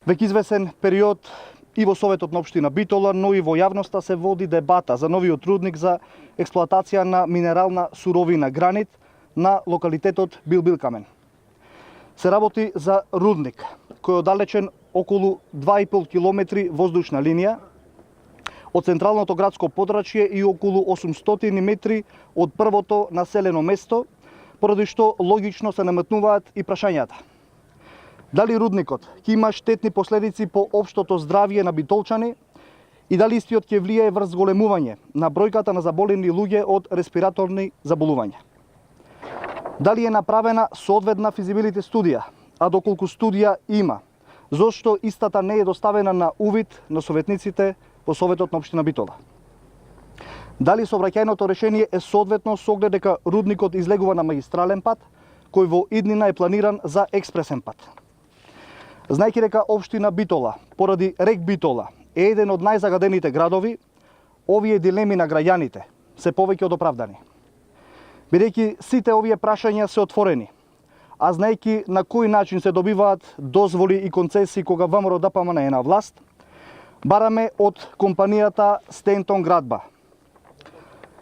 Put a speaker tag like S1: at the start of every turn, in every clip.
S1: Веќе извесен период и во Советот на општина Битола, но и во јавноста се води дебата за новиот рудник за експлоатација на минерална суровина гранит на локалитетот Билбилкамен. Се работи за рудник кој е оддалечен околу 2,5 километри воздушна линија од централното градско подрачје и околу 800 метри од првото населено место, поради што логично се наметнуваат и прашањата. Дали рудникот ќе има штетни последици по општото здравје на битолчани и дали истиот ќе влијае врз зголемување на бројката на заболени луѓе од респираторни заболувања. Дали е направена соодветна физибилити студија, а доколку студија има, зошто истата не е доставена на увид на советниците во Советот на општина Битола? Дали сообраќајното решение е соодветно со оглед дека рудникот излегува на магистрален пат, кој во иднина е планиран за експресен пат? Знајќи дека општина Битола, поради рек Битола, е еден од најзагадените градови, овие дилеми на граѓаните се повеќе од оправдани. Бидејќи сите овие прашања се отворени, а знајќи на кој начин се добиваат дозволи и концесии кога ВМРО ДПМН е на власт, бараме од компанијата Стентон Градба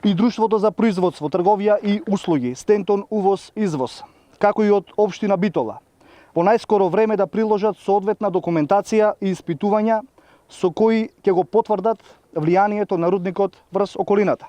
S1: и Друштвото за производство, трговија и услуги Стентон Увоз Извоз, како и од општина Битола, во најскоро време да приложат соодветна документација и испитувања со кои ќе го потврдат влијанието на рудникот врз околината.